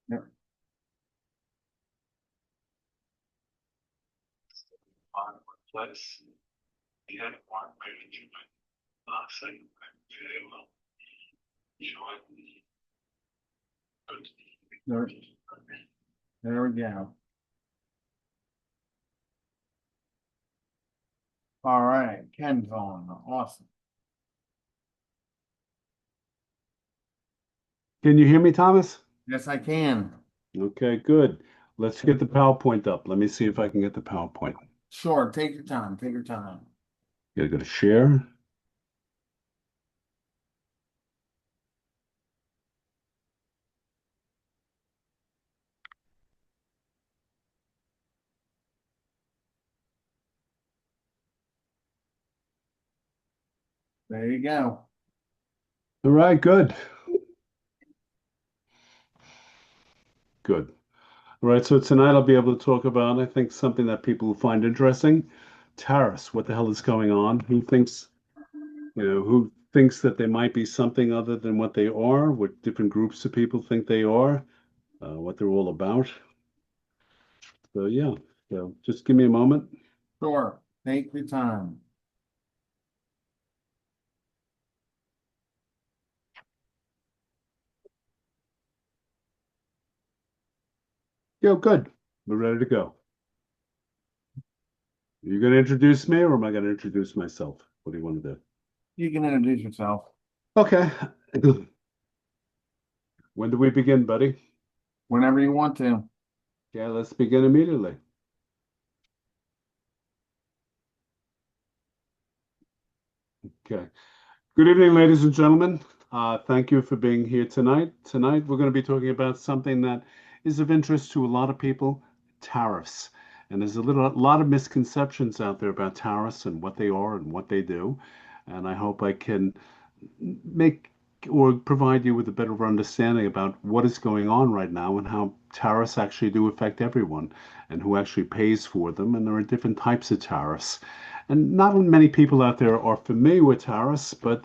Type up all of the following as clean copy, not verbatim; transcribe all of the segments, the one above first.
Yep. There, there we go. All right, Ken's on. Awesome. Can you hear me, Thomas? Yes, I can. Okay, good. Let's get the PowerPoint up. Let me see if I can get the PowerPoint. Sure, take your time. Take your time. Gotta go to share. There you go. All right, good. Good. All right, so tonight I'll be able to talk about, I think, something that people find interesting. Tariffs. What the hell is going on? Who thinks that they might be something other than what they are, what different groups of people think they are, what they're all about. So yeah, so just give me a moment. Sure, take your time. Yo, good. We're ready to go. Are you going to introduce me or am I going to introduce myself? What do you want to do? You can introduce yourself Okay. When do we begin, buddy? whenever you want to. Yeah, let's begin immediately. Okay. Good evening, ladies and gentlemen. Thank you for being here tonight. Tonight, we're going to be talking about something that is of interest to a lot of people, tariffs. And there's a lot of misconceptions out there about tariffs and what they are and what they do. And I hope I can make or provide you with a better understanding about what is going on right now and how tariffs actually do affect everyone and who actually pays for them. And there are different types of tariffs. And not many people out there are familiar with tariffs, but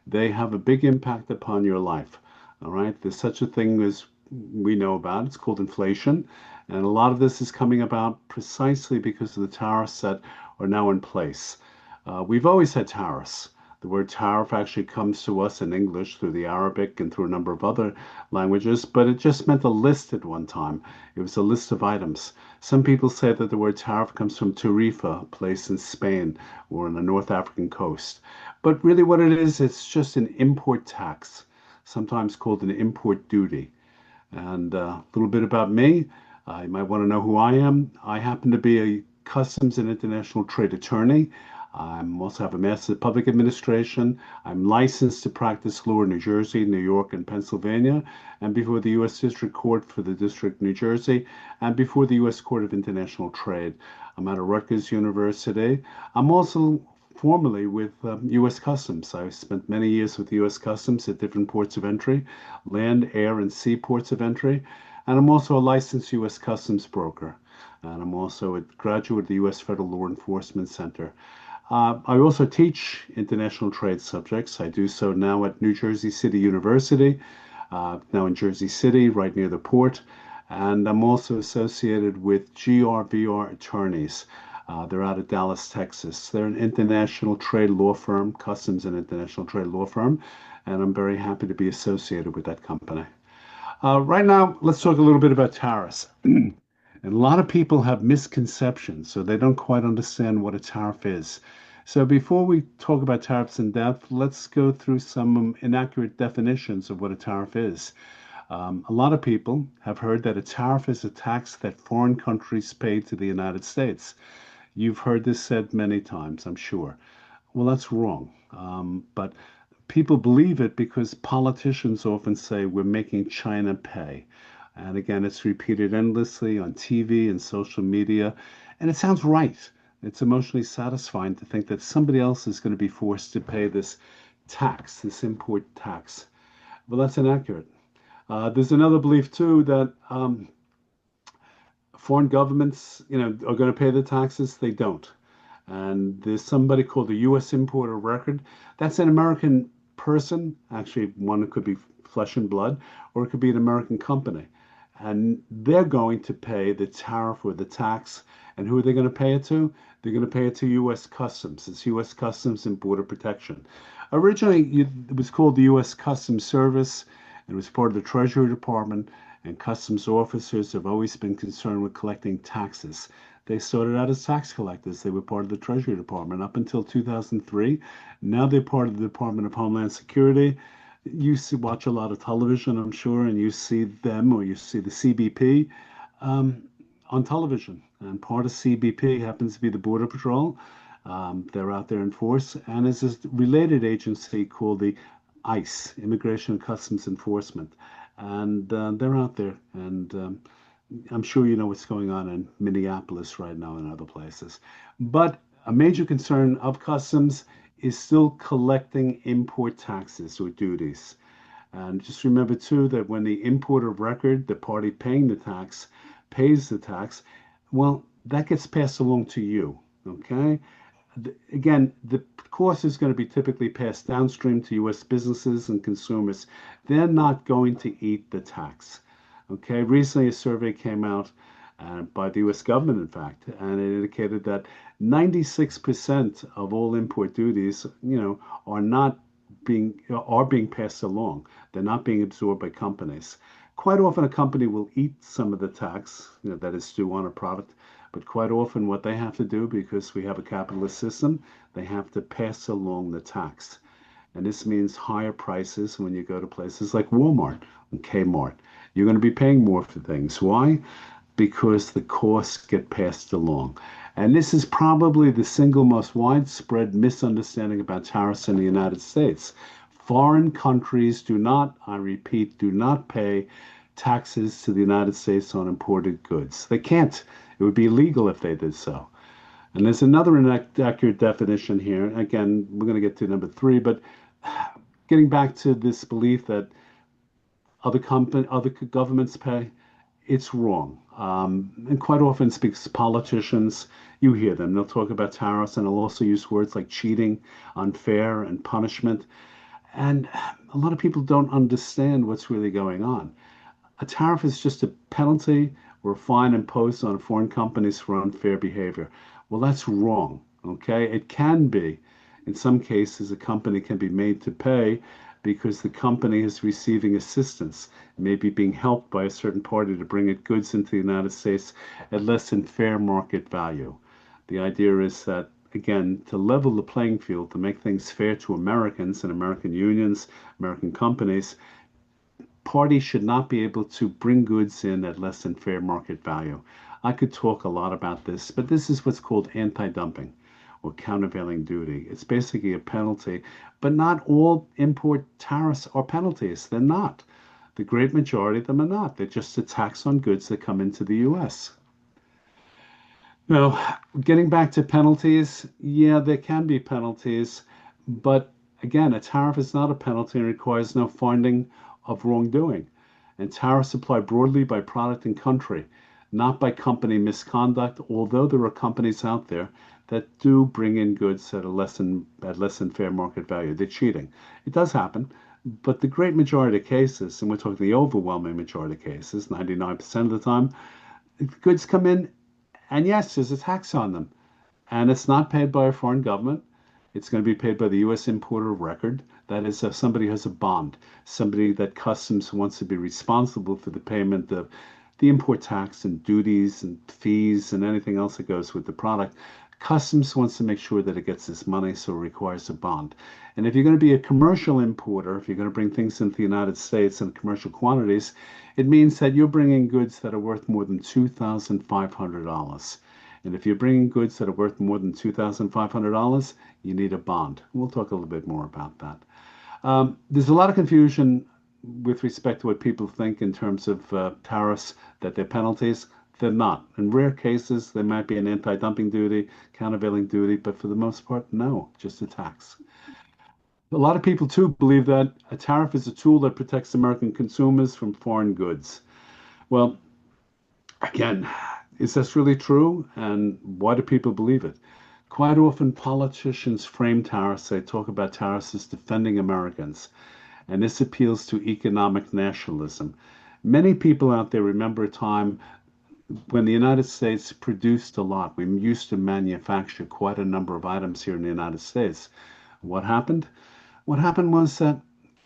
they have a big impact upon your life. All right. There's such a thing as we know about. It's called inflation. And a lot of this is coming about precisely because of the tariffs that are now in place. We've always had tariffs. The word tariff actually comes to us in English through the Arabic and through a number of other languages, but it just meant a list at one time. It was a list of items. Some people say that the word tariff comes from Tarifa, a place in Spain or on the North African coast. But really what it is, it's just an import tax, sometimes called an import duty. And a little bit about me. You might want to know who I am. I happen to be a customs and international trade attorney. I also have a Master's of Public Administration. I'm licensed to practice law in New Jersey, New York, and Pennsylvania, and before the U.S. District Court for the District of New Jersey, and before the U.S. Court of International Trade. I'm at Rutgers University. I'm also formerly with U.S. Customs. I spent many years with U.S. Customs at different ports of entry, land, air, and sea ports of entry. And I'm also a licensed U.S. Customs broker. And I'm also a graduate of the U.S. Federal Law Enforcement Center. I also teach international trade subjects. I do so now at New Jersey City University, now in Jersey City, right near the port. And I'm also associated with GRVR Attorneys. They're out of Dallas, Texas. They're an international trade law firm, customs and international trade law firm, and I'm very happy to be associated with that company. Right now, let's talk a little bit about tariffs. And a lot of people have misconceptions, so they don't quite understand what a tariff is. So before we talk about tariffs in depth, let's go through some inaccurate definitions of what a tariff is. A lot of people have heard that a tariff is a tax that foreign countries pay to the United States. You've heard this said many times, I'm sure. Well, that's wrong. But people believe it because politicians often say we're making China pay. And again, it's repeated endlessly on TV and social media. And it sounds right. It's emotionally satisfying to think that somebody else is going to be forced to pay this tax, this import tax. Well, that's inaccurate. There's another belief, too, that foreign governments, are going to pay the taxes. They don't. And there's somebody called the U.S. Importer Record. That's an American person. Actually, one could be flesh and blood, or it could be an American company. And they're going to pay the tariff or the tax. And who are they going to pay it to? They're going to pay it to U.S. Customs. It's U.S. Customs and Border Protection. Originally, it was called the U.S. Customs Service. It was part of the Treasury Department, and customs officers have always been concerned with collecting taxes. They started out as tax collectors. They were part of the Treasury Department up until 2003. Now they're part of the Department of Homeland Security. You watch a lot of television, I'm sure, and you see them, or you see the CBP on television. And part of CBP happens to be the Border Patrol. They're out there in force. And there's this related agency called the ICE, Immigration and Customs Enforcement. And they're out there. And I'm sure you know what's going on in Minneapolis right now and other places. But a major concern of customs is still collecting import taxes or duties. And just remember, too, that when the importer of record, the party paying the tax, pays the tax, well, that gets passed along to you, okay? Again, the cost is going to be typically passed downstream to U.S. businesses and consumers. They're not going to eat the tax. Okay, recently a survey came out by the U.S. government, in fact, and it indicated that 96% of all import duties, are being passed along. They're not being absorbed by companies. Quite often, a company will eat some of the tax, that is due on a product, but quite often, what they have to do, because we have a capitalist system, they have to pass along the tax. And this means higher prices when you go to places like Walmart and Kmart. You're going to be paying more for things. Why? Because the costs get passed along. And this is probably the single most widespread misunderstanding about tariffs in the United States. Foreign countries do not, I repeat, do not pay taxes to the United States on imported goods. They can't. It would be illegal if they did so. And there's another inaccurate definition here. Again, we're going to get to number 3, but getting back to this belief that other governments pay, it's wrong. And quite often speaks to politicians. You hear them. They'll talk about tariffs, and they'll also use words like cheating, unfair, and punishment. And a lot of people don't understand what's really going on. A tariff is just a penalty or a fine imposed on foreign companies for unfair behavior. Well, that's wrong, okay? It can be. In some cases, a company can be made to pay because the company is receiving assistance, maybe being helped by a certain party to bring its goods into the United States at less than fair market value. The idea is that, again, to level the playing field, to make things fair to Americans and American unions, American companies, parties should not be able to bring goods in at less than fair market value. I could talk a lot about this, but this is what's called anti-dumping or countervailing duty. It's basically a penalty, but not all import tariffs are penalties. They're not. The great majority of them are not. They're just a tax on goods that come into the U.S. Now, getting back to penalties, yeah, there can be penalties, but again, a tariff is not a penalty and requires no finding of wrongdoing. And tariffs apply broadly by product and country, not by company misconduct, although there are companies out there that do bring in goods at less than fair market value. They're cheating. It does happen, but the great majority of cases, and we're talking the overwhelming majority of cases, 99% of the time, goods come in, and yes, there's a tax on them. And it's not paid by a foreign government. It's going to be paid by the U.S. importer of record. That is, if somebody has a bond, somebody that customs wants to be responsible for the payment of the import tax and duties and fees and anything else that goes with the product. Customs wants to make sure that it gets this money, so it requires a bond. And if you're going to be a commercial importer, if you're going to bring things into the United States in commercial quantities, it means that you're bringing goods that are worth more than $2,500. And if you're bringing goods that are worth more than $2,500, you need a bond. We'll talk a little bit more about that. There's a lot of confusion with respect to what people think in terms of tariffs, that they're penalties. They're not. In rare cases, there might be an anti-dumping duty, countervailing duty, but for the most part, no, just a tax. A lot of people, too, believe that a tariff is a tool that protects American consumers from foreign goods. Well, again, is this really true? And why do people believe it? Quite often, politicians frame tariffs, they talk about tariffs as defending Americans, and this appeals to economic nationalism. Many people out there remember a time when the United States produced a lot. We used to manufacture quite a number of items here in the United States. What happened? What happened was that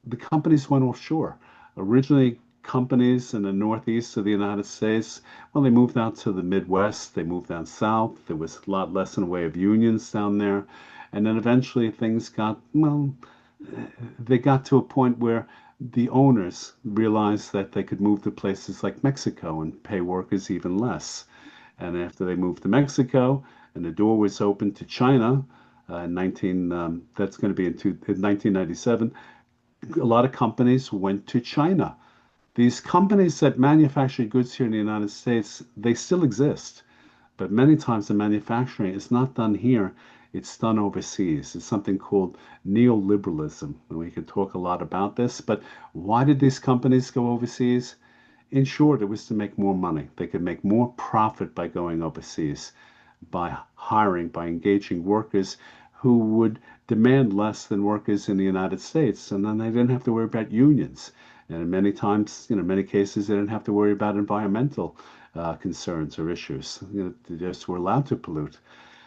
the companies went offshore. Originally, companies in the northeast of the United States, well, they moved out to the Midwest, they moved down south. There was a lot less in the way of unions down there. And then eventually things got, well, they got to a point where the owners realized that they could move to places like Mexico and pay workers even less. And after they moved to Mexico and the door was open to China, that's going to be in 1997, a lot of companies went to China. These companies that manufacture goods here in the United States, they still exist. But many times the manufacturing is not done here, it's done overseas. It's something called neoliberalism. And we could talk a lot about this, but why did these companies go overseas? In short, it was to make more money. They could make more profit by going overseas, by hiring, by engaging workers who would demand less than workers in the United States. And then they didn't have to worry about unions. And many times, many cases, they didn't have to worry about environmental concerns or issues. They just were allowed to pollute.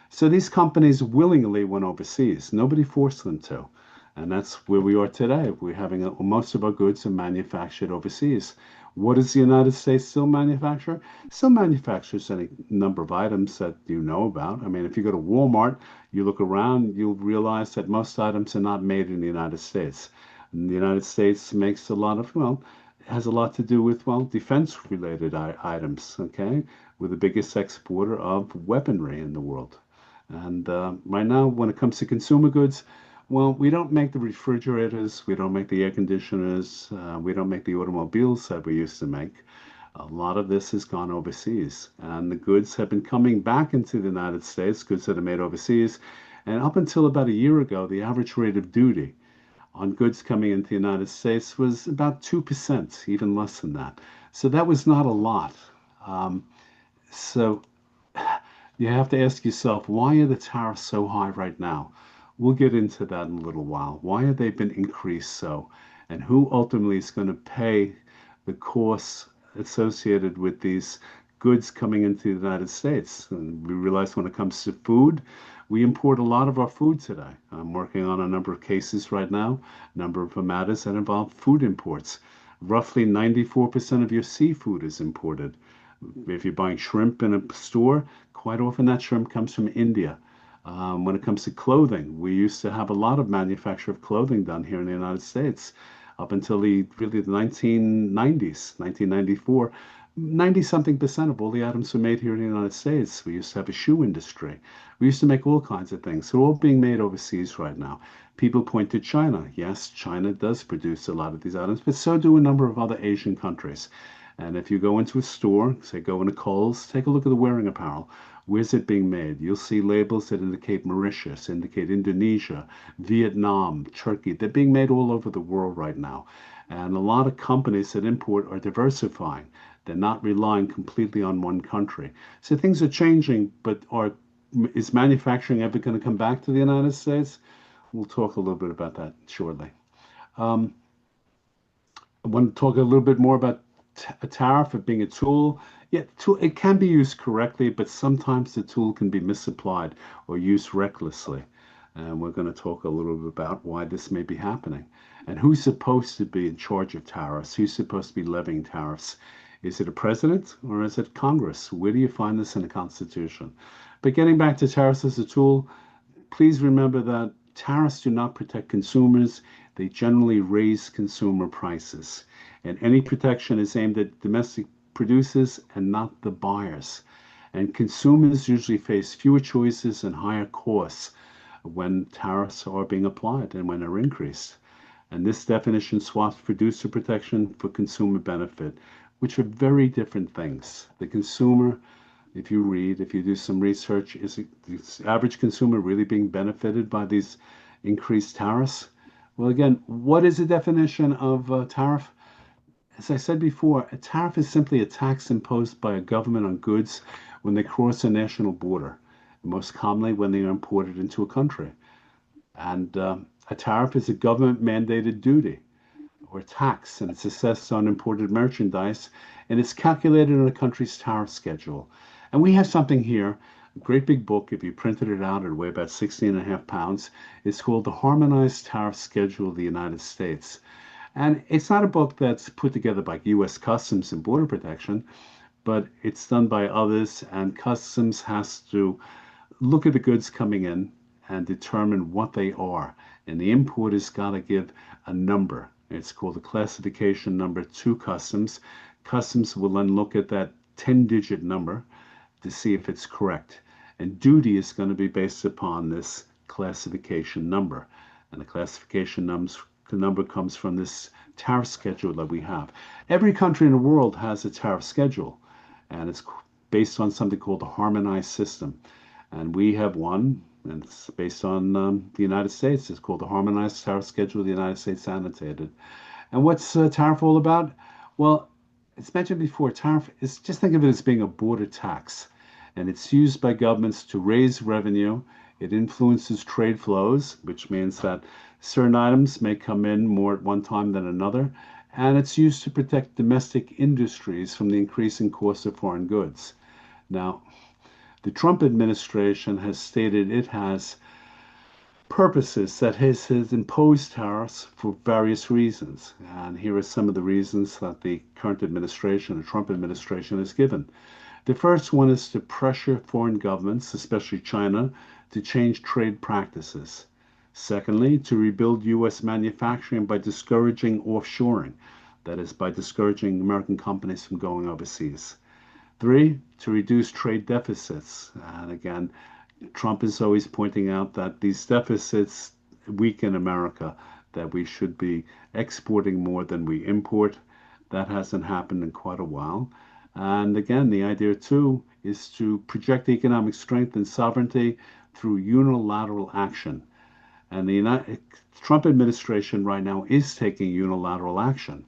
So these companies willingly went overseas. Nobody forced them to. And that's where we are today. We're having most of our goods are manufactured overseas. What does the United States still manufacture? Still manufactures any number of items that you know about. I mean, if you go to Walmart, you look around, you'll realize that most items are not made in the United States. And the United States makes a lot of, has a lot to do with, defense-related items, okay? We're the biggest exporter of weaponry in the world. And right now, when it comes to consumer goods, we don't make the refrigerators, we don't make the air conditioners, we don't make the automobiles that we used to make. A lot of this has gone overseas, and the goods have been coming back into the United States, goods that are made overseas. And up until about a year ago, the average rate of duty on goods coming into the United States was about 2%, even less than that. So that was not a lot. So you have to ask yourself, why are the tariffs so high right now? We'll get into that in a little while. Why have they been increased so? And who ultimately is going to pay the costs associated with these goods coming into the United States? And we realize when it comes to food, we import a lot of our food today. I'm working on a number of cases right now, a number of matters that involve food imports. Roughly 94% of your seafood is imported. If you're buying shrimp in a store, quite often that shrimp comes from India. When it comes to clothing, we used to have a lot of manufacture of clothing done here in the United States up until the 1990s, 1994. 90-something% of all the items were made here in the United States. We used to have a shoe industry. We used to make all kinds of things. They're all being made overseas right now. People point to China. Yes, China does produce a lot of these items, but so do a number of other Asian countries. And if you go into a store, say go into Kohl's, take a look at the wearing apparel. Where's it being made? You'll see labels that indicate Mauritius, indicate Indonesia, Vietnam, Turkey. They're being made all over the world right now. And a lot of companies that import are diversifying. They're not relying completely on one country. So things are changing, but is manufacturing ever going to come back to the United States? We'll talk a little bit about that shortly. I want to talk a little bit more about a tariff of being a tool. Yeah, it can be used correctly, but sometimes the tool can be misapplied or used recklessly. And we're going to talk a little bit about why this may be happening and who's supposed to be in charge of tariffs, who's supposed to be levying tariffs. Is it a president or is it Congress? Where do you find this in the Constitution? But getting back to tariffs as a tool, please remember that tariffs do not protect consumers. They generally raise consumer prices. And any protection is aimed at domestic producers and not the buyers. And consumers usually face fewer choices and higher costs when tariffs are being applied and when they're increased. And this definition swaps producer protection for consumer benefit, which are very different things. The consumer, if you do some research, is the average consumer really being benefited by these increased tariffs? Well, again, what is the definition of a tariff? As I said before, a tariff is simply a tax imposed by a government on goods when they cross a national border. most commonly when they are imported into a country. And a tariff is a government mandated duty or tax, and it's assessed on imported merchandise, and it's calculated on a country's tariff schedule. And we have something here, a great big book. If you printed it out, it'd weigh about 16 and a half pounds. It's called The Harmonized Tariff Schedule of the United States. And it's not a book that's put together by U.S. Customs and Border Protection, but it's done by others, and Customs has to look at the goods coming in and determine what they are. And the importer's got to give a number. It's called a classification number to Customs. Customs will then look at that 10-digit number to see if it's correct. And duty is going to be based upon this classification number. And the classification number comes from this tariff schedule that we have. Every country in the world has a tariff schedule, and it's based on something called the harmonized system. And we have one, and it's based on the United States. It's called the Harmonized Tariff Schedule of the United States Annotated. And what's tariff all about? Well, it's mentioned before, tariff is, just think of it as being a border tax. And it's used by governments to raise revenue. It influences trade flows, which means that certain items may come in more at one time than another. And it's used to protect domestic industries from the increasing cost of foreign goods. Now, the Trump administration has stated it has purposes that has imposed tariffs for various reasons. And here are some of the reasons that the current administration, the Trump administration, has given. The first one is to pressure foreign governments, especially China, to change trade practices. Secondly, to rebuild U.S. manufacturing by discouraging offshoring, that is, by discouraging American companies from going overseas. Three, to reduce trade deficits. And again, Trump is always pointing out that these deficits weaken America, that we should be exporting more than we import. That hasn't happened in quite a while. And again, the idea too is to project economic strength and sovereignty through unilateral action. And the Trump administration right now is taking unilateral action.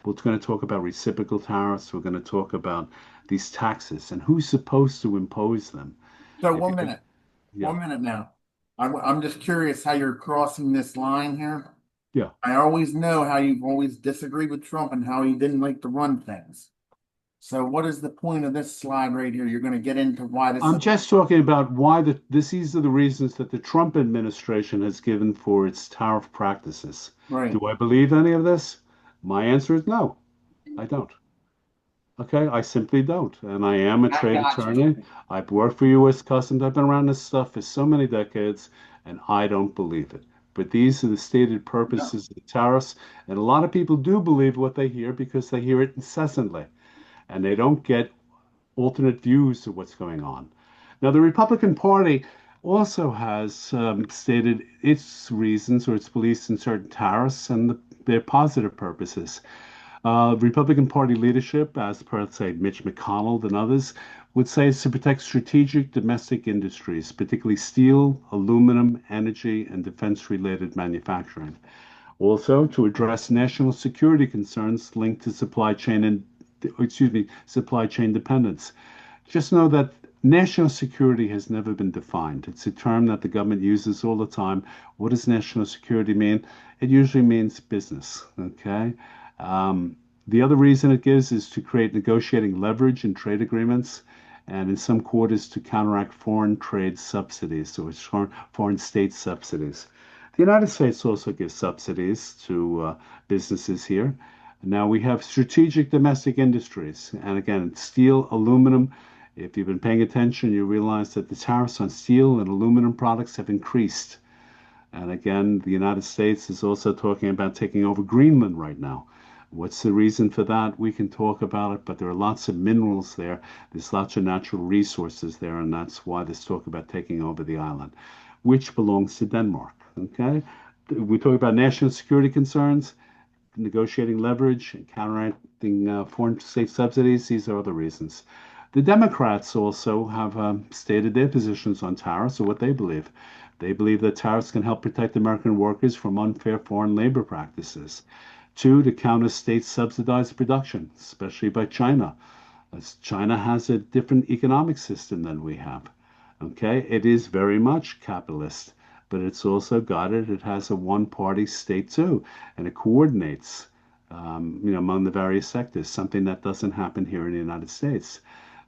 We're going to talk about reciprocal tariffs. We're going to talk about these taxes and who's supposed to impose them. So If you could- yeah, 1 minute now. I'm just curious how you're crossing this line here. yeah. I always know how you've always disagreed with Trump and how he didn't like to run things. So what is the point of this slide right here? You're going to get into why this I'm is just talking about why these are the reasons that the Trump administration has given for its tariff practices. right. Do I believe any of this? My answer is no, I don't. Okay, I simply don't. And I am a I trade got you. attorney. I've worked for U.S. Customs. I've been around this stuff for so many decades, and I don't believe it. But these are the stated purposes of the tariffs. And a lot of people do believe what they hear because they hear it incessantly, and they don't get alternate views of what's going on. Now, the Republican Party also has stated its reasons or its beliefs in certain tariffs and their positive purposes. Republican Party leadership, as per, say, Mitch McConnell and others, would say it's to protect strategic domestic industries, particularly steel, aluminum, energy, and defense-related manufacturing. Also, to address national security concerns linked to supply chain dependence. Just know that national security has never been defined. It's a term that the government uses all the time. What does national security mean? It usually means business, okay? The other reason it gives is to create negotiating leverage in trade agreements, and in some quarters to counteract foreign trade subsidies, or foreign state subsidies. The United States also gives subsidies to businesses here. Now we have strategic domestic industries, and again, steel, aluminum. If you've been paying attention, you realize that the tariffs on steel and aluminum products have increased. And again, the United States is also talking about taking over Greenland right now. What's the reason for that? We can talk about it, but there are lots of minerals there. There's lots of natural resources there, and that's why there's talk about taking over the island, which belongs to Denmark. Okay? We talk about national security concerns, negotiating leverage, counteracting foreign state subsidies. These are other reasons. The Democrats also have stated their positions on tariffs, or what they believe. They believe that tariffs can help protect American workers from unfair foreign labor practices. Two, to counter state-subsidized production, especially by China, as China has a different economic system than we have. Okay, it is very much capitalist, but it's also it has a one-party state too, and it coordinates, among the various sectors, something that doesn't happen here in the United States.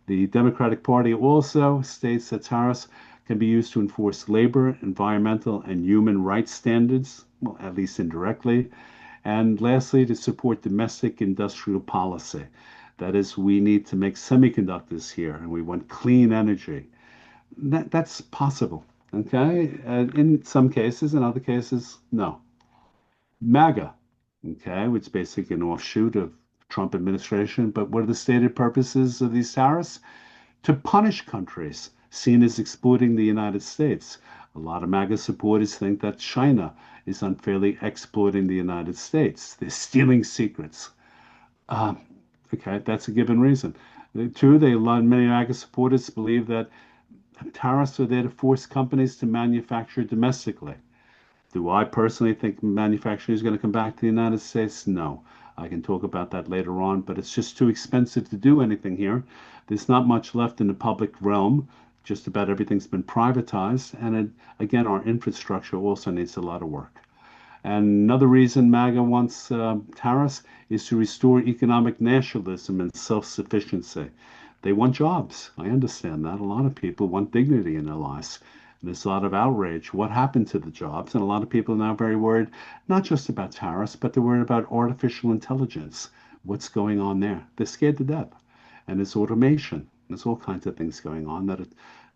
The Democratic Party also states that tariffs can be used to enforce labor, environmental, and human rights standards, well, at least indirectly. And lastly, to support domestic industrial policy. That is, we need to make semiconductors here and we want clean energy. That's possible, okay? In some cases, in other cases, no. MAGA, okay, which is basically an offshoot of Trump administration. But what are the stated purposes of these tariffs? To punish countries seen as exploiting the United States. A lot of MAGA supporters think that China is unfairly exploiting the United States. They're stealing secrets. Uh, okay, that's a given reason. Two, many MAGA supporters believe that tariffs are there to force companies to manufacture domestically. Do I personally think manufacturing is going to come back to the United States? No. I can talk about that later on, but it's just too expensive to do anything here. There's not much left in the public realm. Just about everything's been privatized. And again, our infrastructure also needs a lot of work. And another reason MAGA wants tariffs is to restore economic nationalism and self sufficiency. They want jobs. I understand that. A lot of people want dignity in their lives. And there's a lot of outrage. What happened to the jobs? And a lot of people are now very worried, not just about tariffs, but they're worried about artificial intelligence. What's going on there? They're scared to death. And it's automation. There's all kinds of things going on that are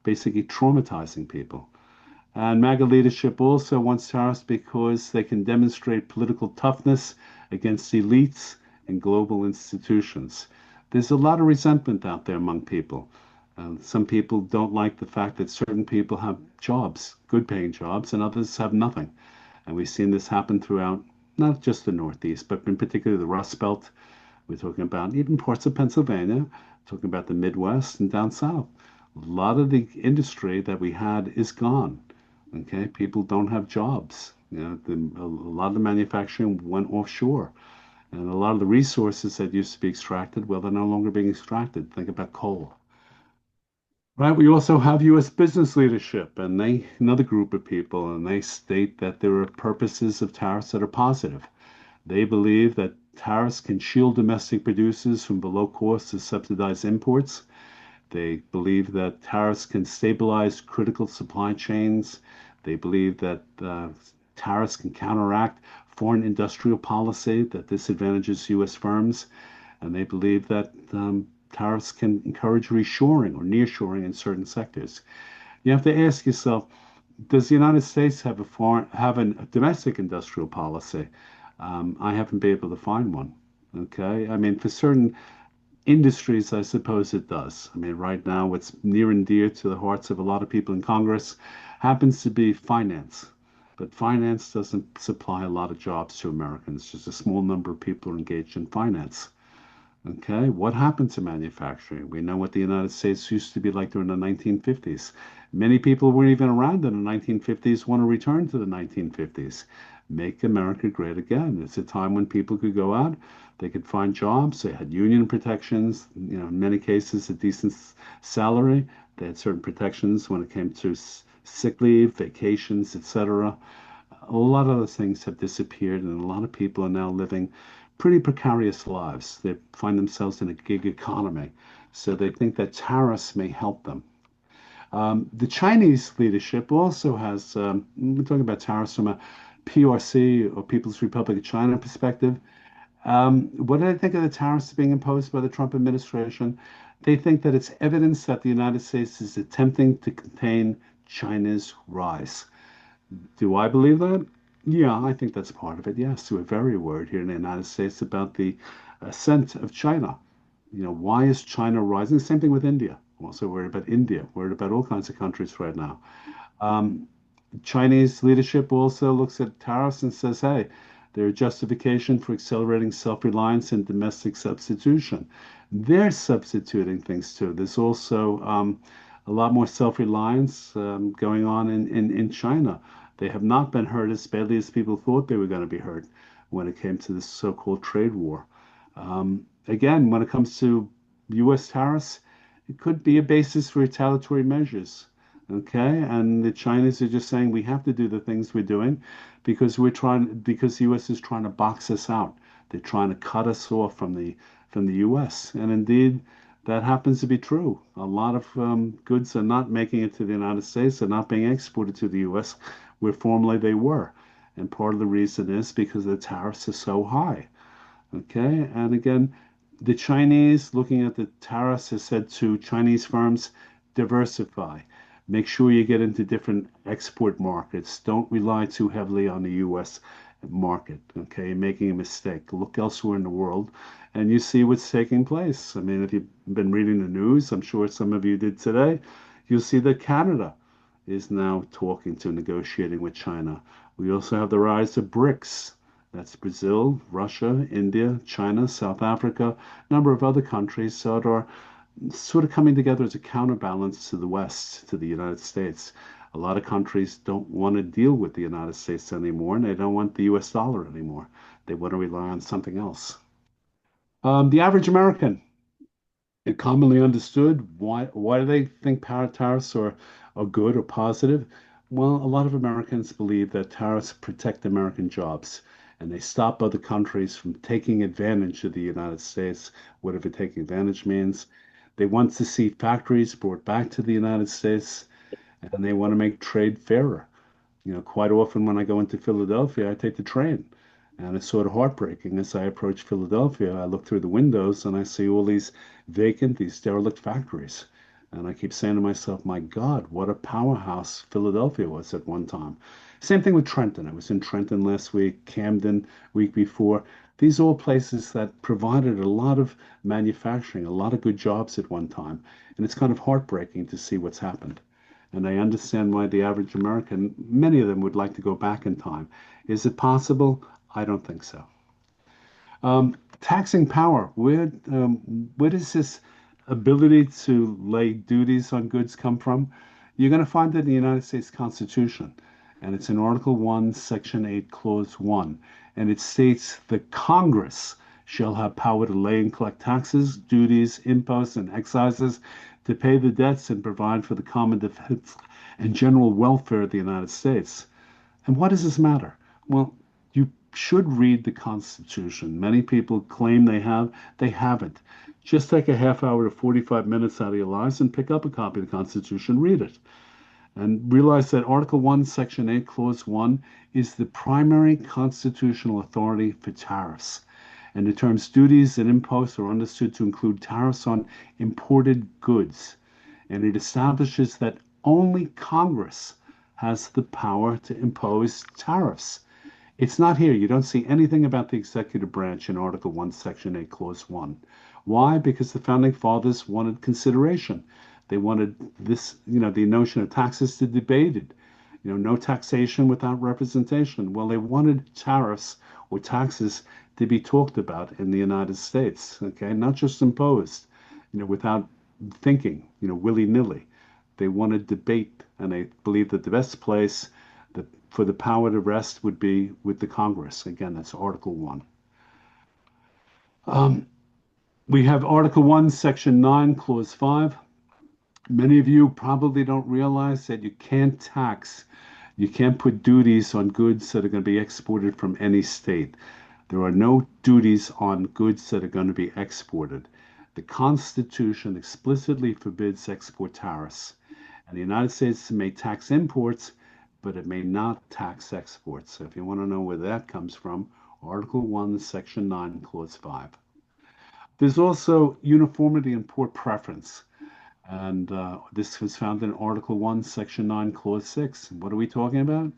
basically traumatizing people. And MAGA leadership also wants tariffs because they can demonstrate political toughness against elites and global institutions. There's a lot of resentment out there among people. Some people don't like the fact that certain people have jobs, good paying jobs, and others have nothing. And we've seen this happen throughout not just the Northeast, but in particular the Rust Belt. We're talking about even parts of Pennsylvania, talking about the Midwest and down south. A lot of the industry that we had is gone. Okay, people don't have jobs. A lot of the manufacturing went offshore, and a lot of the resources that used to be extracted, well, they're no longer being extracted. Think about coal. Right. We also have U.S. business leadership, and another group of people, and they state that there are purposes of tariffs that are positive. They believe that tariffs can shield domestic producers from below cost of subsidized imports. They believe that tariffs can stabilize critical supply chains. They believe that tariffs can counteract foreign industrial policy that disadvantages U.S. firms. And they believe that tariffs can encourage reshoring or nearshoring in certain sectors. You have to ask yourself, does the United States have a domestic industrial policy? I haven't been able to find one. Okay, I mean, for certain industries, I suppose it does. I mean, right now, what's near and dear to the hearts of a lot of people in Congress happens to be finance. But finance doesn't supply a lot of jobs to Americans. Just a small number of people are engaged in finance. Okay, what happened to manufacturing? We know what the United States used to be like during the 1950s. Many people weren't even around in the 1950s want to return to the 1950s. Make America great again. It's a time when people could go out, they could find jobs, they had union protections, in many cases, a decent salary. They had certain protections when it came to sick leave, vacations, etc. A lot of those things have disappeared, and a lot of people are now living pretty precarious lives. They find themselves in a gig economy. So they think that tariffs may help them. The Chinese leadership also has, we're talking about tariffs from a PRC or People's Republic of China perspective. What do they think of the tariffs being imposed by the Trump administration? They think that it's evidence that the United States is attempting to contain China's rise. Do I believe that? Yeah, I think that's part of it. Yes, we're very worried here in the United States about the ascent of China. Why is China rising? Same thing with India. I'm also worried about India, worried about all kinds of countries right now. Um, Chinese leadership also looks at tariffs and says, hey, they're a justification for accelerating self-reliance and domestic substitution. They're substituting things too. There's also a lot more self-reliance going on in China. They have not been hurt as badly as people thought they were going to be hurt when it came to this so-called trade war. Again, when it comes to U.S. tariffs, it could be a basis for retaliatory measures. Okay, and the Chinese are just saying we have to do the things we're doing because the US is trying to box us out. They're trying to cut us off from the US. And indeed, that happens to be true. A lot of goods are not making it to the United States. They're not being exported to the US where formerly they were. And part of the reason is because the tariffs are so high. Okay, and again, the Chinese, looking at the tariffs, has said to Chinese firms, diversify. Make sure you get into different export markets. Don't rely too heavily on the US market. Okay, you're making a mistake. Look elsewhere in the world and you see what's taking place. I mean, if you've been reading the news, I'm sure some of you did today, you'll see that Canada is now talking to negotiating with China. We also have the rise of BRICS. That's Brazil, Russia, India, China, South Africa, a number of other countries that are sort of coming together as a counterbalance to the West, to the United States. A lot of countries don't want to deal with the United States anymore, and they don't want the US dollar anymore. They want to rely on something else. The average American, commonly understood, why do they think tariffs are good or positive? Well, a lot of Americans believe that tariffs protect American jobs and they stop other countries from taking advantage of the United States, whatever taking advantage means. They want to see factories brought back to the United States and they want to make trade fairer. Quite often when I go into Philadelphia, I take the train. And it's sort of heartbreaking as I approach Philadelphia. I look through the windows and I see all these vacant, these derelict factories. And I keep saying to myself, my God, what a powerhouse Philadelphia was at one time. Same thing with Trenton. I was in Trenton last week, Camden week before. These are all places that provided a lot of manufacturing, a lot of good jobs at one time. And it's kind of heartbreaking to see what's happened. And I understand why the average American, many of them would like to go back in time. Is it possible? I don't think so. Taxing power. Where does this ability to lay duties on goods come from? You're going to find it in the United States Constitution, and it's in Article 1, Section 8, Clause 1. And it states the Congress shall have power to lay and collect taxes, duties, imposts, and excises to pay the debts and provide for the common defense and general welfare of the United States. And what does this matter? Well, you should read the Constitution. Many people claim they haven't. Just take a half hour to 45 minutes out of your lives and pick up a copy of the Constitution, read it, and realize that Article 1, Section 8, Clause 1 is the primary constitutional authority for tariffs. And the terms duties and imposts are understood to include tariffs on imported goods. And it establishes that only Congress has the power to impose tariffs. It's not here. You don't see anything about the executive branch in Article 1, Section 8, Clause 1. Why? Because the founding fathers wanted consideration. They wanted the notion of taxes to be debated. No taxation without representation. Well, they wanted tariffs or taxes to be talked about in the United States, okay? Not just imposed, without thinking, willy-nilly. They wanted debate, and they believed that the best place for the power to rest would be with the Congress. Again, that's Article 1. We have Article 1, Section 9, Clause 5. Many of you probably don't realize that you can't put duties on goods that are going to be exported from any state. There are no duties on goods that are going to be exported. The Constitution explicitly forbids export tariffs. And the United States may tax imports, but it may not tax exports. So if you want to know where that comes from, Article 1, Section 9, Clause 5. There's also uniformity in port preference. And this was found in Article 1, Section 9, Clause 6. What are we talking about?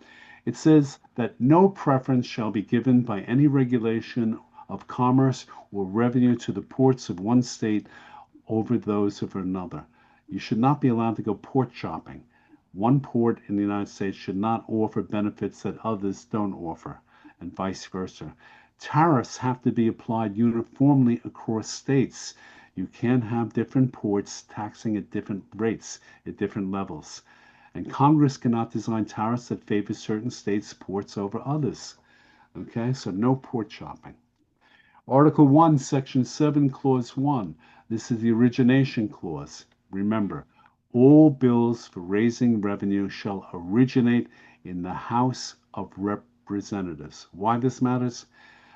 It says that no preference shall be given by any regulation of commerce or revenue to the ports of one state over those of another. You should not be allowed to go port shopping. One port in the United States should not offer benefits that others don't offer, and vice versa. Tariffs have to be applied uniformly across states. You can't have different ports taxing at different rates, at different levels. And Congress cannot design tariffs that favor certain states' ports over others. Okay, so no port shopping. Article 1, Section 7, Clause 1. This is the origination clause. Remember, All bills for raising revenue shall originate in the House of Representatives. Why this matters?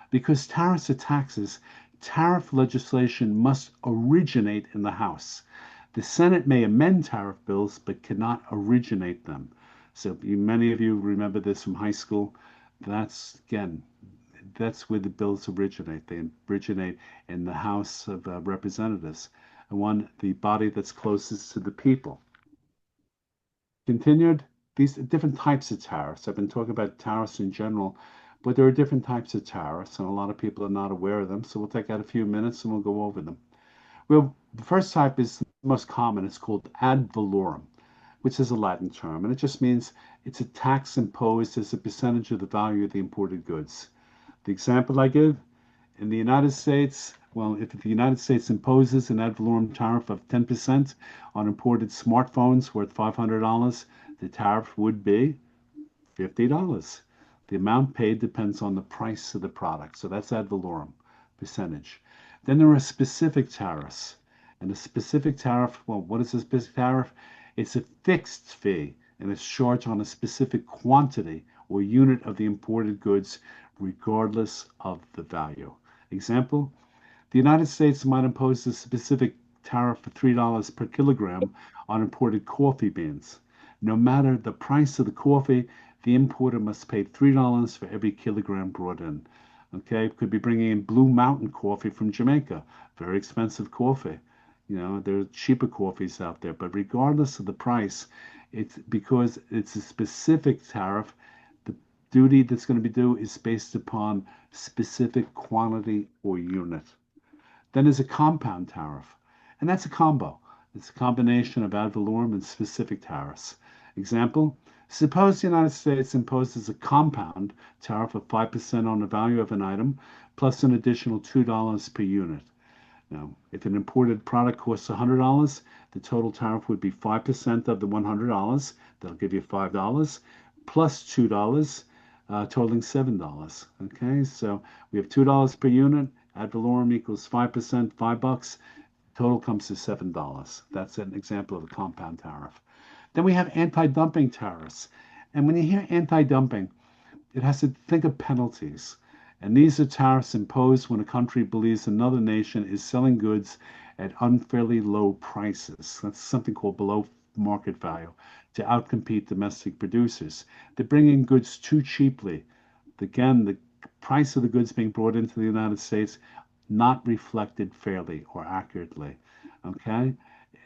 Because tariffs are taxes, tariff legislation must originate in the House. The Senate may amend tariff bills but cannot originate them. So many of you remember this from high school. That's again, that's where the bills originate. They originate in the House of Representatives, the body that's closest to the people. Continued, these different types of tariffs. I've been talking about tariffs in general, but there are different types of tariffs, and a lot of people are not aware of them. So we'll take out a few minutes and we'll go over them. Well, the first type is the most common. It's called ad valorem, which is a Latin term, and it just means it's a tax imposed as a percentage of the value of the imported goods. The example I give, in the United States, well, if the United States imposes an ad valorem tariff of 10% on imported smartphones worth $500, the tariff would be $50. The amount paid depends on the price of the product. So that's ad valorem percentage. Then there are specific tariffs. And a specific tariff, well, what is a specific tariff? It's a fixed fee, and it's charged on a specific quantity or unit of the imported goods, regardless of the value. Example, the United States might impose a specific tariff of $3 per kilogram on imported coffee beans. No matter the price of the coffee, the importer must pay $3 for every kilogram brought in. Okay, could be bringing in Blue Mountain coffee from Jamaica, very expensive coffee. There are cheaper coffees out there, but regardless of the price, it's because it's a specific tariff. The duty that's going to be due is based upon specific quantity or unit. Then there's a compound tariff, and that's a combo. It's a combination of ad valorem and specific tariffs. Example, suppose the United States imposes a compound tariff of 5% on the value of an item, plus an additional $2 per unit. Now, if an imported product costs $100, the total tariff would be 5% of the $100. That'll give you $5, plus $2, totaling $7. Okay, so we have $2 per unit. Ad valorem equals 5%, $5. Total comes to $7. That's an example of a compound tariff. Then we have anti-dumping tariffs. And when you hear anti-dumping, it has to think of penalties. And these are tariffs imposed when a country believes another nation is selling goods at unfairly low prices. That's something called below market value, to outcompete domestic producers. They're bringing goods too cheaply. Again, the price of the goods being brought into the United States not reflected fairly or accurately. Okay?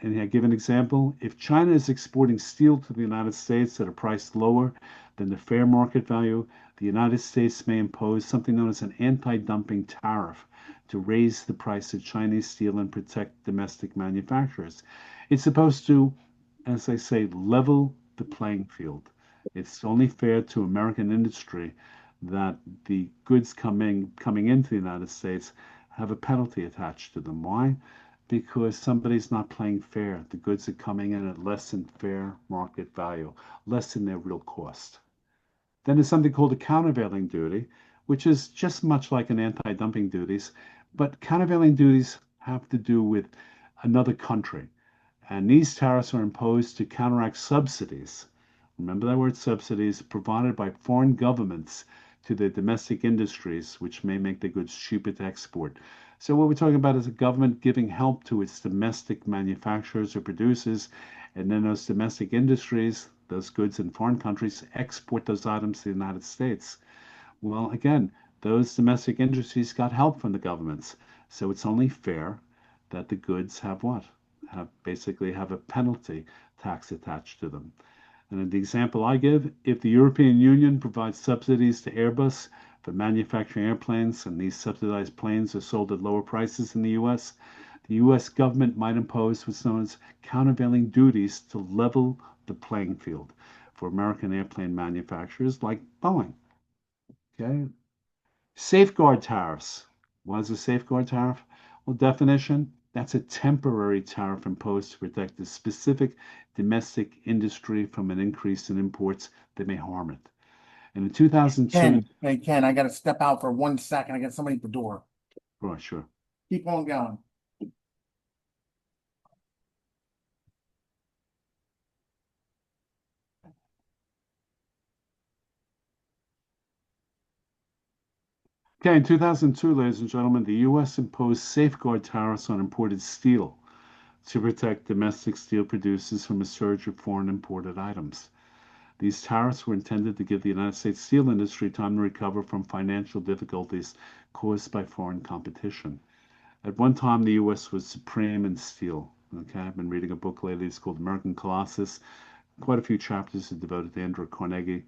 And I give an example. If China is exporting steel to the United States at a price lower than the fair market value, the United States may impose something known as an anti-dumping tariff to raise the price of Chinese steel and protect domestic manufacturers. It's supposed to, as I say, level the playing field. It's only fair to American industry that the goods coming into the United States have a penalty attached to them. Why? Because somebody's not playing fair. The goods are coming in at less than fair market value, less than their real cost. Then there's something called a countervailing duty, which is just much like an anti-dumping duties, but countervailing duties have to do with another country. And these tariffs are imposed to counteract subsidies. Remember that word, subsidies, provided by foreign governments to their domestic industries, which may make the goods cheaper to export. So what we're talking about is a government giving help to its domestic manufacturers or producers, and then those domestic industries, those goods in foreign countries, export those items to the United States. Well, again, those domestic industries got help from the governments. So it's only fair that the goods have what? Basically have a penalty tax attached to them. And in the example I give, if the European Union provides subsidies to Airbus for manufacturing airplanes, and these subsidized planes are sold at lower prices in the U.S., the U.S. government might impose what's known as countervailing duties to level the playing field for American airplane manufacturers like Boeing. Okay. Safeguard tariffs. What is a safeguard tariff? Well, definition, that's a temporary tariff imposed to protect a specific domestic industry from an increase in imports that may harm it. And in 2002, Ken, I got to step out for 1 second. I got somebody at the door. oh, sure. Keep on going. Okay, in 2002, ladies and gentlemen, the U.S. imposed safeguard tariffs on imported steel to protect domestic steel producers from a surge of foreign imported items. These tariffs were intended to give the United States steel industry time to recover from financial difficulties caused by foreign competition. At one time, the U.S. was supreme in steel. Okay, I've been reading a book lately. It's called American Colossus. Quite a few chapters are devoted to Andrew Carnegie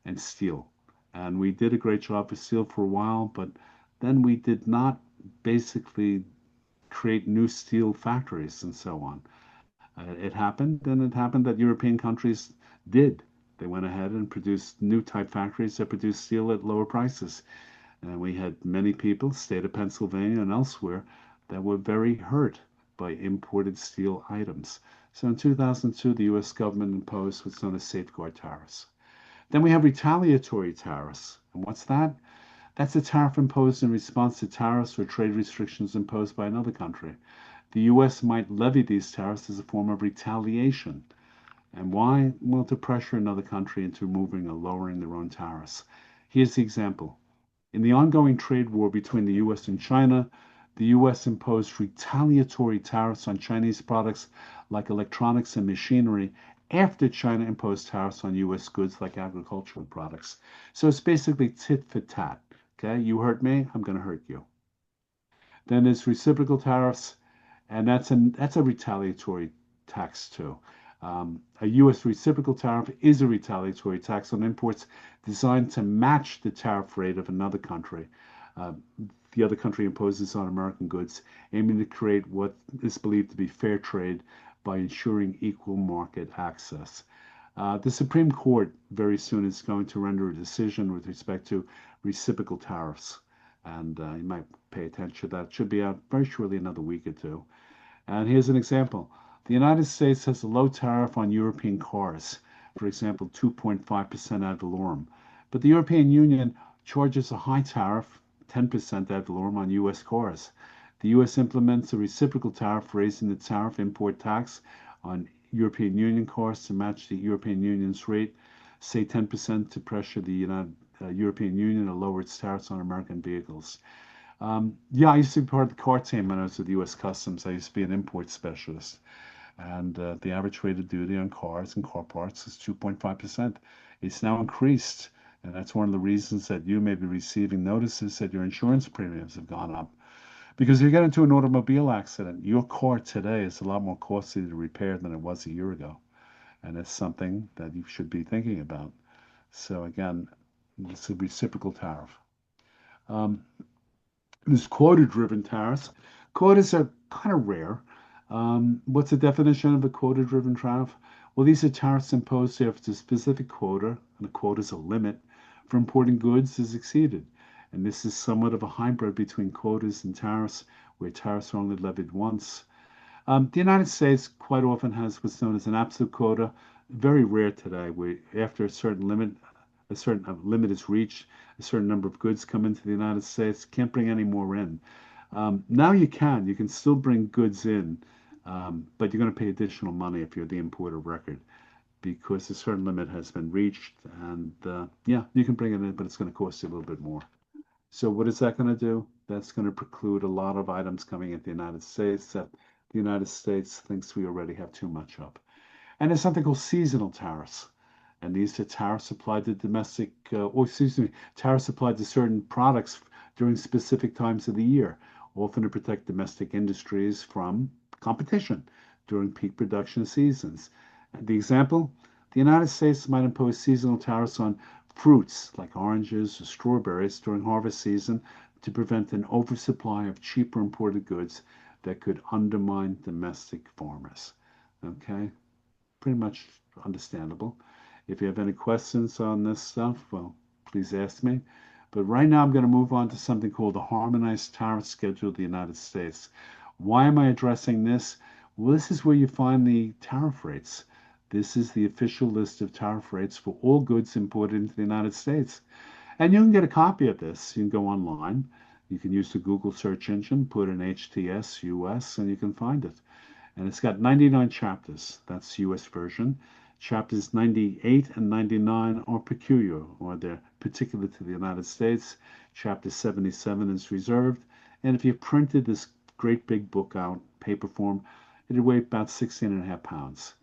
and steel. And we did a great job with steel for a while, but then we did not basically create new steel factories and so on. It happened, and it happened that European countries did. They went ahead and produced new type factories that produced steel at lower prices. And we had many people, state of Pennsylvania and elsewhere, that were very hurt by imported steel items. So in 2002, the US government imposed what's known as safeguard tariffs. Then we have retaliatory tariffs. And what's that? That's a tariff imposed in response to tariffs or trade restrictions imposed by another country. The US might levy these tariffs as a form of retaliation. And why? Well, to pressure another country into removing or lowering their own tariffs. Here's the example. In the ongoing trade war between the US and China, the US imposed retaliatory tariffs on Chinese products like electronics and machinery after China imposed tariffs on US goods like agricultural products. So it's basically tit for tat. Okay, you hurt me, I'm going to hurt you. Then there's reciprocal tariffs, and that's a retaliatory tax too. A U.S. reciprocal tariff is a retaliatory tax on imports designed to match the tariff rate of another country. Uh, the other country imposes on American goods, aiming to create what is believed to be fair trade by ensuring equal market access. The Supreme Court very soon is going to render a decision with respect to reciprocal tariffs, and you might pay attention to that. It should be out very shortly, another week or two. And here's an example. The United States has a low tariff on European cars, for example, 2.5% ad valorem. But the European Union charges a high tariff, 10% ad valorem, on US cars. The US implements a reciprocal tariff, raising the tariff import tax on European Union cars to match the European Union's rate, say 10% to pressure the European Union to lower its tariffs on American vehicles. Yeah, I used to be part of the car team when I was with the U.S. Customs. I used to be an import specialist. And the average rate of duty on cars and car parts is 2.5%. It's now increased. And that's one of the reasons that you may be receiving notices that your insurance premiums have gone up. Because if you get into an automobile accident, your car today is a lot more costly to repair than it was a year ago. And it's something that you should be thinking about. So again, it's a reciprocal tariff. Um, there's quota-driven tariffs. Quotas are kind of rare. What's the definition of a quota-driven tariff? Well, these are tariffs imposed after a specific quota, and the quota is a limit, for importing goods is exceeded. And this is somewhat of a hybrid between quotas and tariffs, where tariffs are only levied once. The United States quite often has what's known as an absolute quota. Very rare today, where after a certain limit is reached, a certain number of goods come into the United States, can't bring any more in. Now you can. You can still bring goods in, but you're going to pay additional money if you're the importer of record because a certain limit has been reached. And yeah, you can bring it in, but it's going to cost you a little bit more. So what is that going to do? That's going to preclude a lot of items coming into the United States that the United States thinks we already have too much of. And there's something called seasonal tariffs. And these are tariffs applied to tariffs applied to certain products during specific times of the year, often to protect domestic industries from competition during peak production seasons. The example, the United States might impose seasonal tariffs on fruits like oranges or strawberries during harvest season to prevent an oversupply of cheaper imported goods that could undermine domestic farmers. Okay, pretty much understandable. If you have any questions on this stuff, well, please ask me. But right now, I'm going to move on to something called the Harmonized Tariff Schedule of the United States. Why am I addressing this? Well, this is where you find the tariff rates. This is the official list of tariff rates for all goods imported into the United States. And you can get a copy of this. You can go online. You can use the Google search engine, put in HTS US, and you can find it. And it's got 99 chapters. That's the US version. Chapters 98 and 99 are peculiar, or they're particular to the United States. Chapter 77 is reserved. And if you printed this great big book out, paper form, it'd weigh about 16.5 pounds.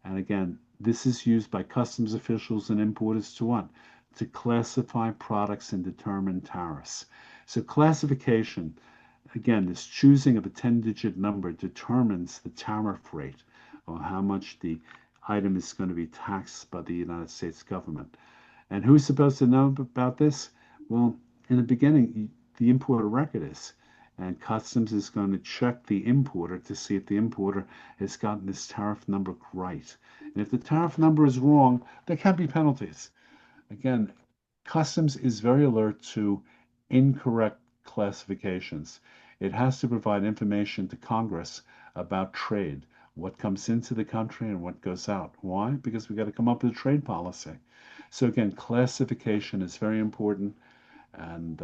And again, this is used by customs officials and importers to what? To classify products and determine tariffs. So classification, again, this choosing of a 10-digit number determines the tariff rate, or how much the item is going to be taxed by the United States government. And who's supposed to know about this? Well, in the beginning, the importer record is. And customs is going to check the importer to see if the importer has gotten this tariff number right. And if the tariff number is wrong, there can be penalties. Again, customs is very alert to incorrect classifications. It has to provide information to Congress about trade, what comes into the country and what goes out. Why? Because we got to come up with a trade policy. So again, classification is very important, and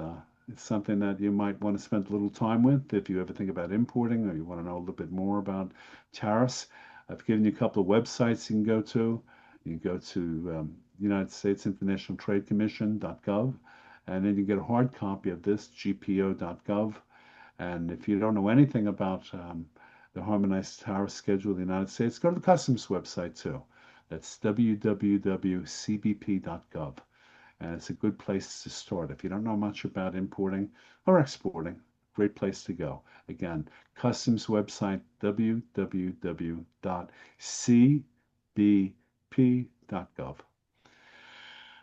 it's something that you might want to spend a little time with if you ever think about importing or you want to know a little bit more about tariffs. I've given you a couple of websites you can go to. You can go to United States International Trade Commission.gov, and then you get a hard copy of this, gpo.gov. And if you don't know anything about the Harmonized Tariff Schedule of the United States, go to the Customs website too. That's www.cbp.gov. And it's a good place to start. If you don't know much about importing or exporting, great place to go. Again, Customs website, www.cbp.gov.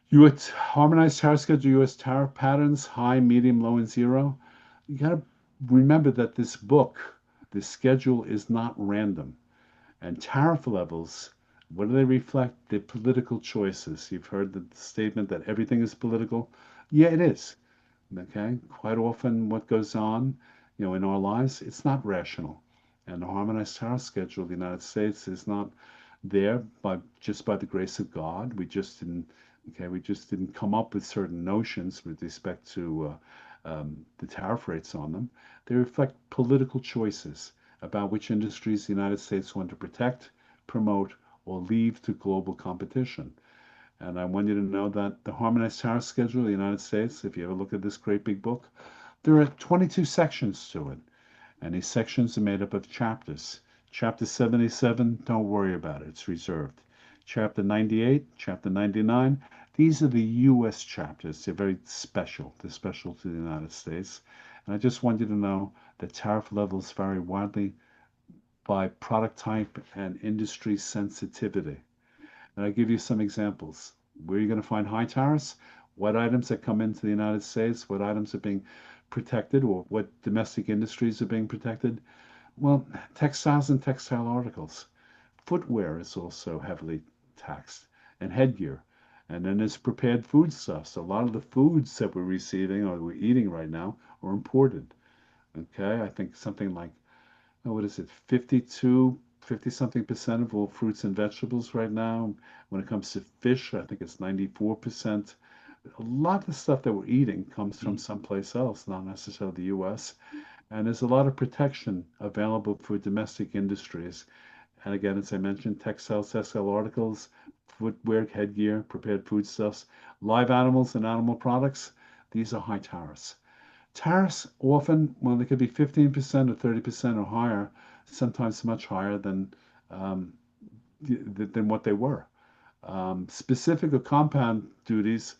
U.S. Harmonized Tariff Schedule, U.S. tariff patterns, high, medium, low, and zero. You got to remember that this book, this schedule is not random. And tariff levels, what do they reflect? Their political choices. You've heard the statement that everything is political. Yeah, it is. Okay? Quite often what goes on, in our lives, it's not rational. And the Harmonized Tariff Schedule of the United States is not there just by the grace of God. We just didn't come up with certain notions with respect to the tariff rates on them. They reflect political choices about which industries the United States want to protect, promote, or leave to global competition. And I want you to know that the Harmonized Tariff Schedule of the United States, if you ever look at this great big book, there are 22 sections to it. And these sections are made up of chapters. Chapter 77, don't worry about it, it's reserved. Chapter 98, Chapter 99, these are the U.S. chapters. They're very special. They're special to the United States. And I just want you to know that tariff levels vary widely by product type and industry sensitivity. And I'll give you some examples. Where are you going to find high tariffs? What items that come into the United States? What items are being protected, or what domestic industries are being protected? Well, textiles and textile articles. Footwear is also heavily taxed, and headgear. And then there's prepared foodstuffs. A lot of the foods that we're receiving or we're eating right now are imported. Okay, I think something like, what is it, 50 something percent of all fruits and vegetables right now. When it comes to fish, I think it's 94%. A lot of the stuff that we're eating comes from someplace else, not necessarily the U.S. And there's a lot of protection available for domestic industries. And again, as I mentioned, textile articles, footwear, headgear, prepared foodstuffs, live animals and animal products. These are high tariffs. Tariffs often, well, they could be 15% or 30% or higher, sometimes much higher than what they were. Specific or compound duties,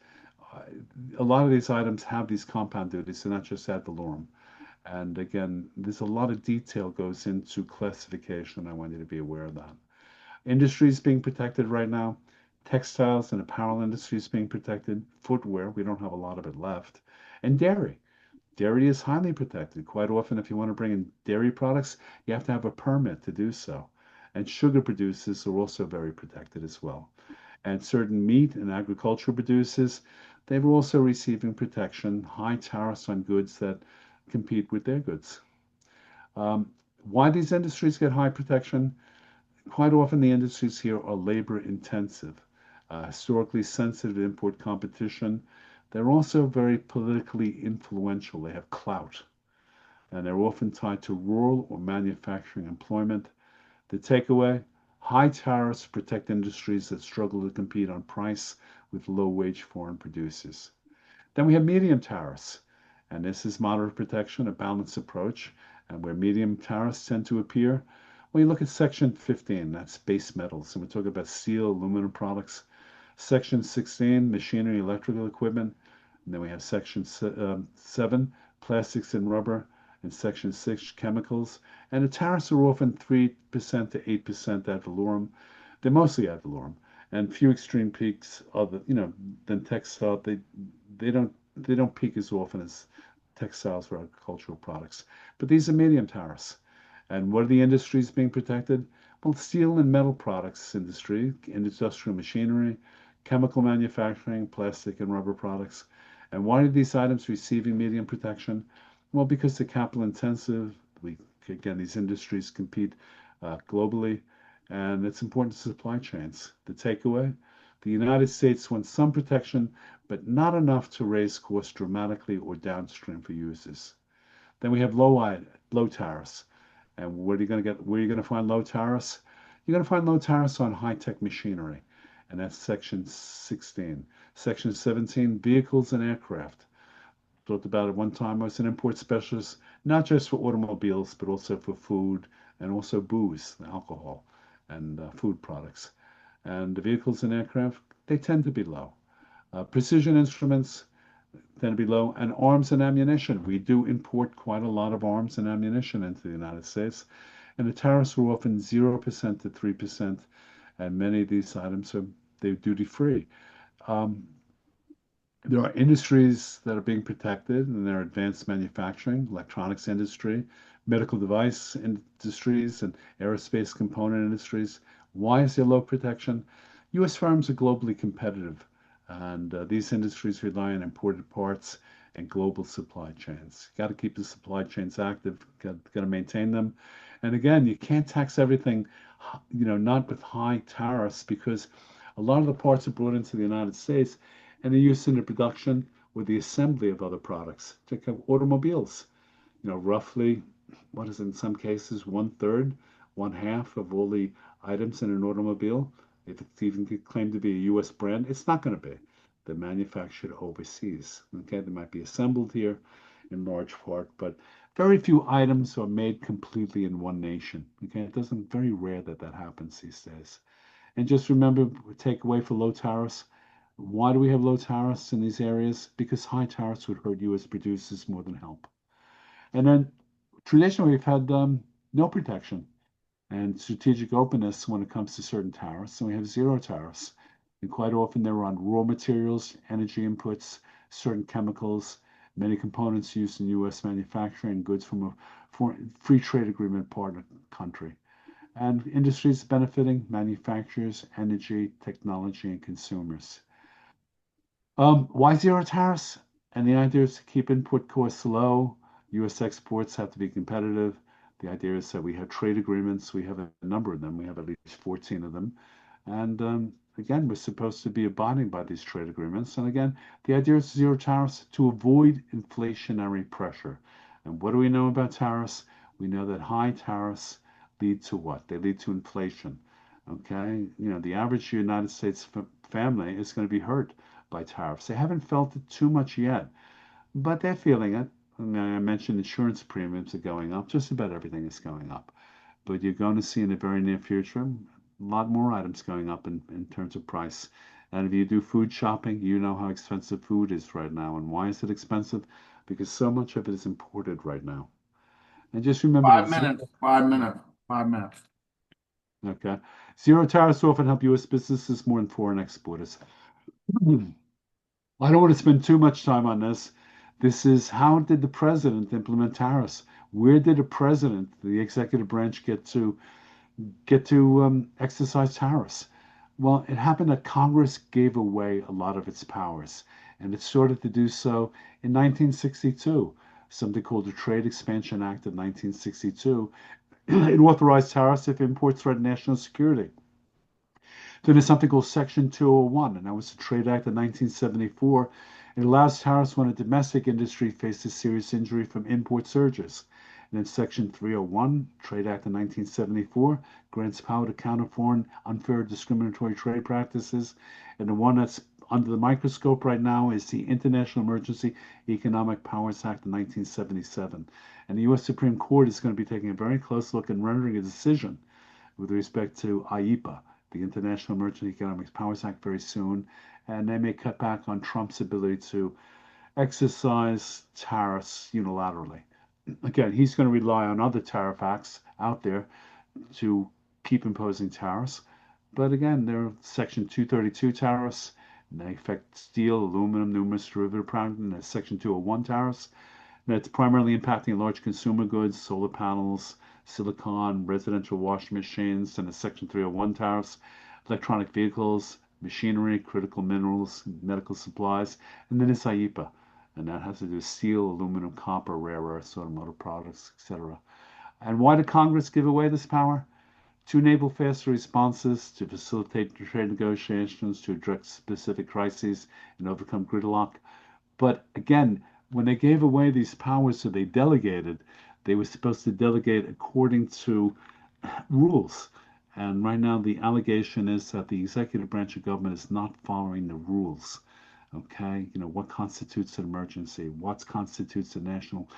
a lot of these items have these compound duties. They're not just ad valorem. And again, there's a lot of detail goes into classification. I want you to be aware of that. Industries being protected right now. Textiles and apparel industries being protected. Footwear, we don't have a lot of it left. And dairy. Dairy is highly protected. Quite often, if you want to bring in dairy products, you have to have a permit to do so. And sugar producers are also very protected as well. And certain meat and agricultural producers, they're also receiving protection, high tariffs on goods that compete with their goods. Why these industries get high protection? Quite often the industries here are labor intensive, historically sensitive to import competition. They're also very politically influential. They have clout, and they're often tied to rural or manufacturing employment. The takeaway, High tariffs protect industries that struggle to compete on price with low-wage foreign producers. Then we have medium tariffs, and this is moderate protection, a balanced approach, and where medium tariffs tend to appear. Well, you look at Section 15, that's base metals, and we're talking about steel, aluminum products. Section 16, machinery, electrical equipment. And then we have Section 7, plastics and rubber, and Section 6, chemicals. And the tariffs are often 3% to 8% ad valorem. They're mostly ad valorem, and few extreme peaks of than textile. They don't peak as often as textiles or agricultural products. But these are medium tariffs. And what are the industries being protected? Well, steel and metal products industry, industrial machinery, chemical manufacturing, plastic and rubber products. And why are these items receiving medium protection? Well, because they're capital intensive. Again, these industries compete globally, and it's important to supply chains. The takeaway: the United States wants some protection, but not enough to raise costs dramatically or downstream for users. Then we have low tariffs. And where are you going to find low tariffs? You're going to find low tariffs on high-tech machinery, and that's Section 16. Section 17, vehicles and aircraft. Talked about it one time. I was an import specialist, not just for automobiles, but also for food and also booze, alcohol, and food products. And the vehicles and aircraft, they tend to be low. Precision instruments tend to be low, and arms and ammunition. We do import quite a lot of arms and ammunition into the United States, and the tariffs are often 0% to 3%, and many of these items they're duty free. Um, there are industries that are being protected, and they're advanced manufacturing, electronics industry, medical device industries, and aerospace component industries. Why is there low protection? U.S. firms are globally competitive, and these industries rely on imported parts and global supply chains. Got to keep the supply chains active, got to maintain them. And again, you can't tax everything, not with high tariffs, because a lot of the parts are brought into the United States and they're used in the production or the assembly of other products. Take automobiles, roughly, what is in some cases, one third, one half of all the items in an automobile. If it's even claimed to be a U.S. brand, it's not going to be. They're manufactured overseas. Okay, they might be assembled here in large part, but very few items are made completely in one nation. Okay, it doesn't very rare that happens these days. And just remember, take away for low tariffs. Why do we have low tariffs in these areas? Because high tariffs would hurt U.S. producers more than help. And then traditionally, we've had no protection and strategic openness when it comes to certain tariffs, and we have zero tariffs. And quite often they're on raw materials, energy inputs, certain chemicals, many components used in U.S. manufacturing, goods from a free trade agreement partner country. And industries benefiting manufacturers, energy, technology, and consumers. Why zero tariffs? And the idea is to keep input costs low. U.S. exports have to be competitive. The idea is that we have trade agreements. We have a number of them. We have at least 14 of them. And again, we're supposed to be abiding by these trade agreements. And again, the idea is zero tariffs to avoid inflationary pressure. And what do we know about tariffs? We know that high tariffs lead to what? They lead to inflation. Okay, the average United States family is going to be hurt by tariffs. They haven't felt it too much yet, but they're feeling it. I mentioned insurance premiums are going up. Just about everything is going up. But you're going to see in the very near future a lot more items going up in terms of price. And if you do food shopping, you know how expensive food is right now. And why is it expensive? Because so much of it is imported right now. And just remember 5 minutes, 5 minutes, 5 minutes. Okay. Zero tariffs often help U.S. businesses more than foreign exporters. I don't want to spend too much time on this. This is how did the president implement tariffs? Where did the president, the executive branch, get to exercise tariffs? Well, it happened that Congress gave away a lot of its powers, and it started to do so in 1962, something called the Trade Expansion Act of 1962. It authorized tariffs if imports threaten national security. Then there's something called Section 201, and that was the Trade Act of 1974. It allows tariffs when a domestic industry faces serious injury from import surges. And then Section 301, Trade Act of 1974, grants power to counter foreign unfair discriminatory trade practices. And the one that's under the microscope right now is the International Emergency Economic Powers Act of 1977. And the U.S. Supreme Court is going to be taking a very close look and rendering a decision with respect to IEPA, the International Emergency Economic Powers Act, very soon. And they may cut back on Trump's ability to exercise tariffs unilaterally. Again, he's going to rely on other tariff acts out there to keep imposing tariffs. But again, there are Section 232 tariffs, and they affect steel, aluminum, numerous derivative products, and there's Section 201 tariffs. That's primarily impacting large consumer goods, solar panels, silicon, residential washing machines, and the Section 301 tariffs, electronic vehicles, machinery, critical minerals, medical supplies, and then it's IEPA, and that has to do with steel, aluminum, copper, rare earths, automotive products, etc. And why did Congress give away this power? To enable faster responses, to facilitate trade negotiations, to address specific crises, and overcome gridlock. But again, when they gave away these powers, so they delegated, they were supposed to delegate according to rules. And right now, the allegation is that the executive branch of government is not following the rules. Okay, what constitutes an emergency, what constitutes a national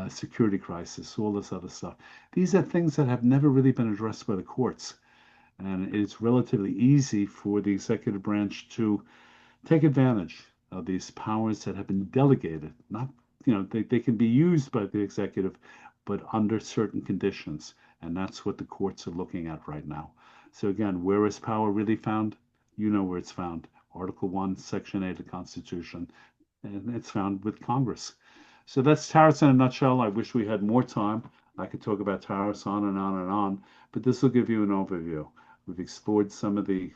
security crisis, all this other stuff. These are things that have never really been addressed by the courts. And it's relatively easy for the executive branch to take advantage of these powers that have been delegated. Not, they can be used by the executive, but under certain conditions. And that's what the courts are looking at right now. So again, where is power really found? You know where it's found. Article 1, Section 8 of the Constitution, and it's found with Congress. So that's tariffs in a nutshell. I wish we had more time. I could talk about tariffs on and on and on, but this will give you an overview. We've explored some of the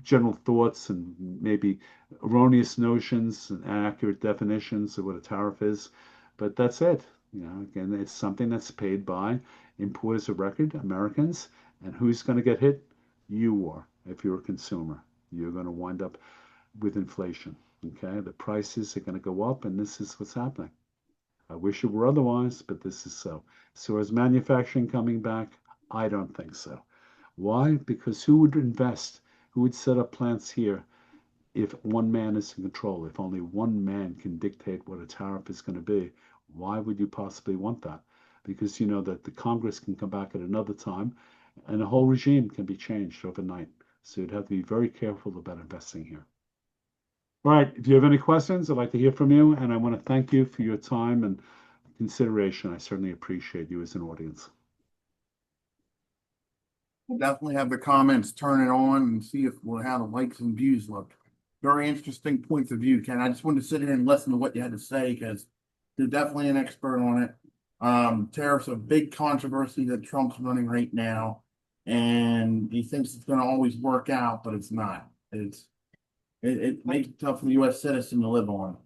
general thoughts and maybe erroneous notions and accurate definitions of what a tariff is, but that's it. Again, it's something that's paid by importers of record, Americans, and who's going to get hit? You are, if you're a consumer. You're going to wind up with inflation. Okay, the prices are going to go up, and this is what's happening. I wish it were otherwise, but this is so. So is manufacturing coming back? I don't think so. Why? Because who would invest? Who would set up plants here if one man is in control? If only one man can dictate what a tariff is going to be, why would you possibly want that? Because you know that the Congress can come back at another time, and the whole regime can be changed overnight. So you'd have to be very careful about investing here. All right, if you have any questions, I'd like to hear from you, and I want to thank you for your time and consideration. I certainly appreciate you as an audience. We'll definitely have the comments, turn it on and see how the likes and views look. Very interesting points of view, Ken. I just wanted to sit here and listen to what you had to say because you're definitely an expert on it. Tariffs are a big controversy that Trump's running right now, and he thinks it's going to always work out, but it's not. It makes it tough for the U.S. citizen to live on.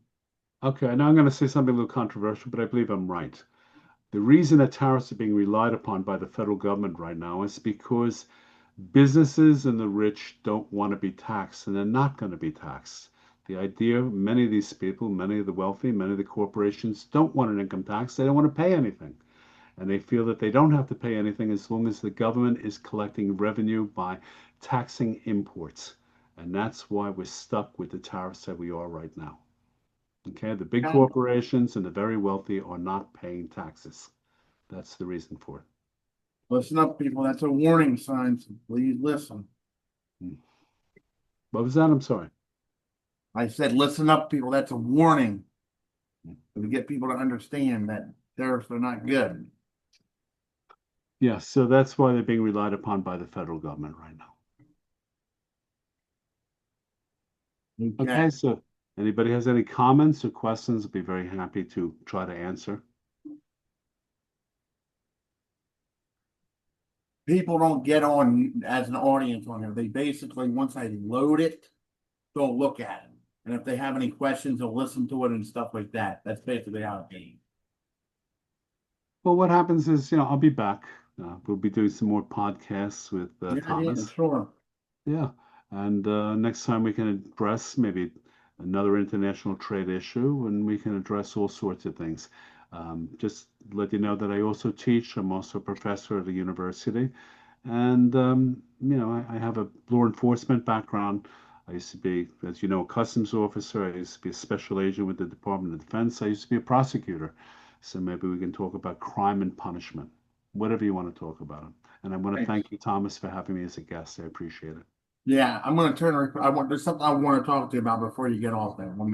Okay, now I'm going to say something a little controversial, but I believe I'm right. The reason that tariffs are being relied upon by the federal government right now is because businesses and the rich don't want to be taxed, and they're not going to be taxed. The idea, many of these people, many of the wealthy, many of the corporations don't want an income tax. They don't want to pay anything. And they feel that they don't have to pay anything as long as the government is collecting revenue by taxing imports. And that's why we're stuck with the tariffs that we are right now. Okay, the big corporations and the very wealthy are not paying taxes. That's the reason for it. Listen up, people. That's a warning sign, so please listen. What was that? I'm sorry. I said, listen up, people. That's a warning. To get people to understand that tariffs are not good. Yeah, so that's why they're being relied upon by the federal government right now. Okay, so anybody has any comments or questions, I'd be very happy to try to answer. People don't get on as an audience on there. They basically, once I load it, they'll look at it. And if they have any questions, they'll listen to it and stuff like that. That's basically how it goes. Well, what happens is, I'll be back. We'll be doing some more podcasts with Thomas. Yeah, sure. Yeah, and next time we can address maybe another international trade issue, and we can address all sorts of things. Just let you know that I also teach. I'm also a professor at a university. And, I have a law enforcement background. I used to be, as you know, a customs officer. I used to be a special agent with the Department of Defense. I used to be a prosecutor. So maybe we can talk about crime and punishment, whatever you want to talk about. And I want to Thanks. thank you, Thomas, for having me as a guest. I appreciate it. Yeah, there's something I want to talk to you about before you get off there. 1 minute.